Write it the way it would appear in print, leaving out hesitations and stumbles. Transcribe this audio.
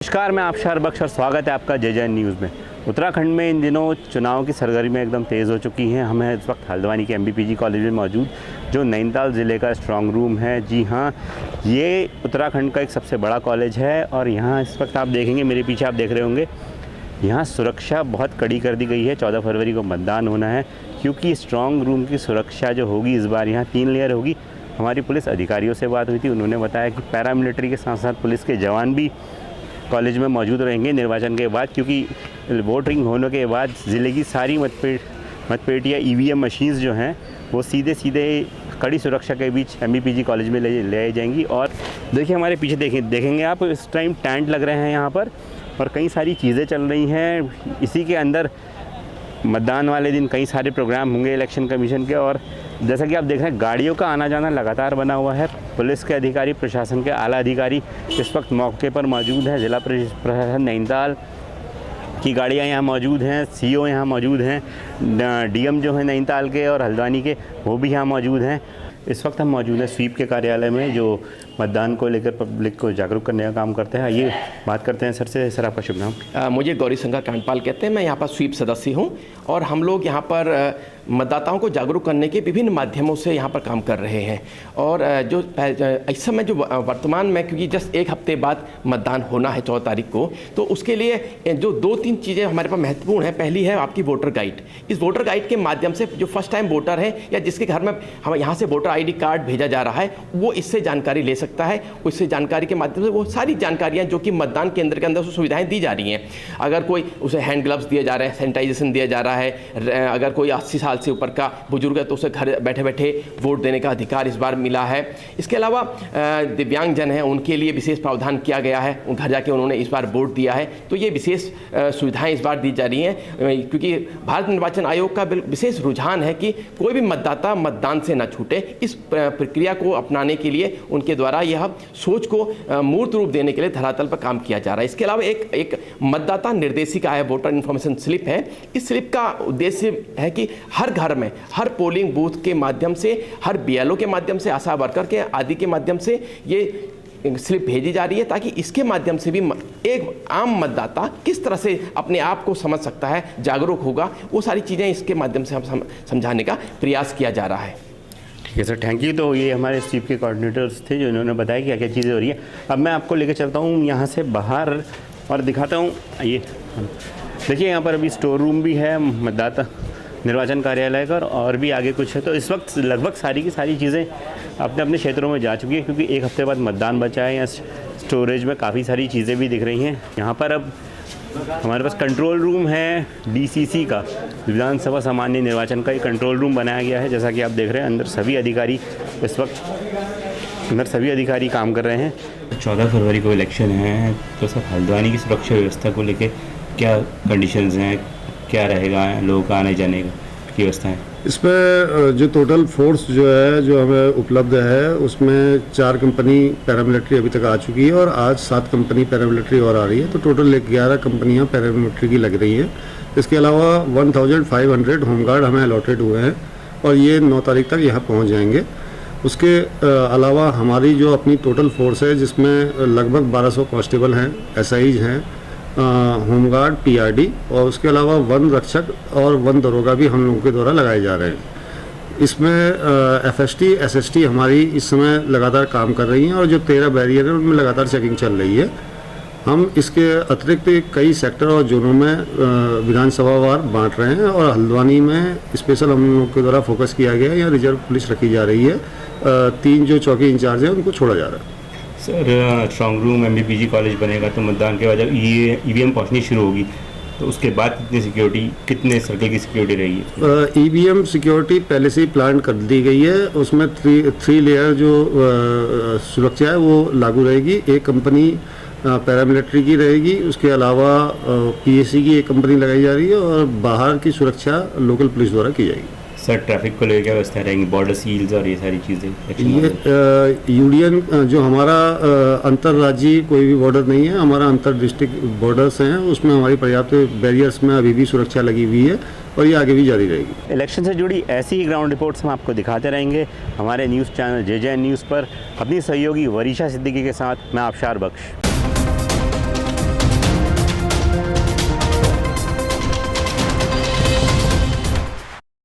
नमस्कार, मैं आबशार बख्श और स्वागत है आपका जय न्यूज़ में। उत्तराखंड में इन दिनों चुनाव की सरगर्मियाँ एकदम तेज़ हो चुकी हैं। हम हैं इस वक्त हल्द्वानी के MBPG कॉलेज में मौजूद, जो नैनीताल ज़िले का स्ट्रॉन्ग रूम है। जी हाँ, ये उत्तराखंड का एक सबसे बड़ा कॉलेज है और यहाँ इस वक्त आप देखेंगे, मेरे पीछे आप देख रहे होंगे, यहाँ सुरक्षा बहुत कड़ी कर दी गई है। 14 फरवरी को मतदान होना है, क्योंकि स्ट्रॉन्ग रूम की सुरक्षा जो होगी इस बार यहाँ 3 लेयर होगी। हमारी पुलिस अधिकारियों से बात हुई थी, उन्होंने बताया कि पैरामिलिट्री के साथ साथ पुलिस के जवान भी कॉलेज में मौजूद रहेंगे निर्वाचन के बाद, क्योंकि वोटिंग होने के बाद ज़िले की सारी मतपेटियाँ EVM मशीन्स जो हैं वो सीधे कड़ी सुरक्षा के बीच MBPG कॉलेज में ले आई जाएंगी। और देखिए हमारे पीछे देखेंगे आप, इस टाइम टेंट लग रहे हैं यहाँ पर और कई सारी चीज़ें चल रही हैं। इसी के अंदर मतदान वाले दिन कई सारे प्रोग्राम होंगे इलेक्शन कमीशन के। और जैसा कि आप देख रहे हैं, गाड़ियों का आना जाना लगातार बना हुआ है। पुलिस के अधिकारी, प्रशासन के आला अधिकारी इस वक्त मौके पर मौजूद हैं। जिला प्रशासन नैनीताल की गाड़ियां यहाँ मौजूद हैं, CO यहाँ मौजूद हैं, DM जो हैं नैनीताल के और हल्द्वानी के, वो भी यहाँ मौजूद हैं। इस वक्त हम मौजूद हैं स्वीप के कार्यालय में, जो मतदान को लेकर पब्लिक को जागरूक करने का काम करते हैं। आइए बात करते हैं सर से। सर, आपका शुभ नाम? मुझे गौरी शंकर कांडपाल कहते हैं। मैं यहाँ पर स्वीप सदस्य हूँ और हम लोग यहाँ पर मतदाताओं को जागरूक करने के विभिन्न माध्यमों से यहाँ पर काम कर रहे हैं। और जो इस समय जो वर्तमान में, क्योंकि जस्ट एक हफ्ते बाद मतदान होना है 14 तारीख को, तो उसके लिए जो 2-3 चीज़ें हमारे पास महत्वपूर्ण है। पहली है आपकी वोटर गाइड। इस वोटर गाइड के माध्यम से जो फर्स्ट टाइम वोटर है या जिसके घर में हम यहाँ से वोटर ID कार्ड भेजा जा रहा है, वो इससे जानकारी ले सकता है। उससे जानकारी के माध्यम से वो सारी जानकारियाँ जो कि मतदान केंद्र के अंदर सुविधाएँ दी जा रही हैं, अगर कोई उसे हैंड ग्लव्स दिए जा रहे हैं, सैनिटाइजेशन दिया जा रहा है, अगर कोई 80 साल से ऊपर का बुजुर्ग है तो उसे घर बैठे बैठे वोट देने का अधिकार इस बार मिला है। इसके अलावा दिव्यांगजन हैं, उनके लिए विशेष प्रावधान किया गया है, उन घर जाके उन्होंने इस बार वोट दिया है, तो ये विशेष सुविधाएं इस बार दी जा रही हैं। क्योंकि भारत निर्वाचन आयोग का विशेष रुझान है कि कोई भी मतदाता मतदान से न छूटे। इस प्रक्रिया को अपनाने के लिए उनके द्वारा यह सोच को मूर्त रूप देने के लिए धरातल पर काम किया जा रहा है। इसके अलावा एक मतदाता निर्देशिका है, वोटर इन्फॉर्मेशन स्लिप है। इस स्लिप का उद्देश्य है कि हर घर में, हर पोलिंग बूथ के माध्यम से, हर BLO के माध्यम से, आशा वर्कर के आदि के माध्यम से ये स्लिप भेजी जा रही है, ताकि इसके माध्यम से भी एक आम मतदाता किस तरह से अपने आप को समझ सकता है, जागरूक होगा, वो सारी चीज़ें इसके माध्यम से हम समझाने का प्रयास किया जा रहा है। ठीक है सर, थैंक यू। तो ये हमारे स्वीप के कोऑर्डिनेटर्स थे, जो इन्होंने बताया क्या क्या चीज़ें हो रही है। अब मैं आपको लेकर चलता हूँ यहाँ से बाहर और दिखाता हूँ। ये देखिए, यहाँ पर अभी स्टोर रूम भी है मतदाता निर्वाचन कार्यालय का, और भी आगे कुछ है। तो इस वक्त लगभग सारी की सारी चीज़ें अपने अपने क्षेत्रों में जा चुकी है, क्योंकि एक हफ्ते बाद मतदान बचा है। यहाँ स्टोरेज में काफ़ी सारी चीज़ें भी दिख रही हैं। यहाँ पर अब हमारे पास कंट्रोल रूम है DCC का, विधानसभा सामान्य निर्वाचन का एक कंट्रोल रूम बनाया गया है। जैसा कि आप देख रहे हैं, अंदर सभी अधिकारी इस वक्त काम कर रहे हैं। 14 फरवरी को इलेक्शन है, तो सर हल्द्वानी की सुरक्षा व्यवस्था को लेकर क्या कंडीशंस हैं, क्या रहेगा लोगों का आने जाने की व्यवस्था है? इसमें जो टोटल फोर्स जो है, जो हमें उपलब्ध है, उसमें 4 कंपनी पैरामिलिट्री अभी तक आ चुकी है और आज 7 कंपनी पैरामिलिट्री और आ रही है। तो टोटल 11 कंपनियां पैरामिलिट्री की लग रही हैं। इसके अलावा 1500 होमगार्ड हमें अलॉटेड हुए हैं और ये 9 तारीख तक यहाँ पहुँच जाएंगे। उसके अलावा हमारी जो अपनी टोटल फोर्स है, जिसमें लगभग 1200 कांस्टेबल हैं, SIs हैं, होमगार्ड, PRD, और उसके अलावा वन रक्षक और वन दरोगा भी हम लोगों के द्वारा लगाए जा रहे हैं। इसमें FST, SST हमारी इस समय लगातार काम कर रही हैं और जो 13 बैरियर है उनमें लगातार चेकिंग चल रही है। हम इसके अतिरिक्त कई सेक्टर और जोनों में विधानसभा वार बांट रहे हैं और हल्द्वानी में स्पेशल हम लोगों के द्वारा फोकस किया गया है। यहाँ रिजर्व पुलिस रखी जा रही है। 3 जो चौकी इंचार्ज हैं उनको छोड़ा जा रहा है। Sir, strong room MBPG college बनेगा तो मतदान के बाद जब EVM पहुंचनी शुरू होगी, तो उसके बाद कितने सर्कल की सिक्योरिटी रहेगी? EVM सिक्योरिटी पहले से ही प्लान कर दी गई है। उसमें 3 लेयर जो सुरक्षा है वो लागू रहेगी। एक कंपनी पैरामिलिट्री की रहेगी, उसके अलावा PAC की एक कंपनी लगाई जा रही है और बाहर की सुरक्षा लोकल पुलिस द्वारा की जाएगी। सर, ट्रैफिक को लेकर क्या व्यवस्था रहेंगी, बॉर्डर सील्स और ये सारी चीज़ें? ये यूनियन जो हमारा अंतर्राज्यीय कोई भी बॉर्डर नहीं है, हमारा अंतर डिस्ट्रिक्ट बॉर्डर्स हैं, उसमें हमारी पर्याप्त बैरियर्स में अभी भी सुरक्षा लगी हुई है और ये आगे भी जारी रहेगी। इलेक्शन से जुड़ी ऐसी ही ग्राउंड रिपोर्ट्स हम आपको दिखाते रहेंगे हमारे न्यूज़ चैनल जय न्यूज़ पर। अपनी सहयोगी वरीशा सिद्दीकी के साथ मैं आबशार बख्श।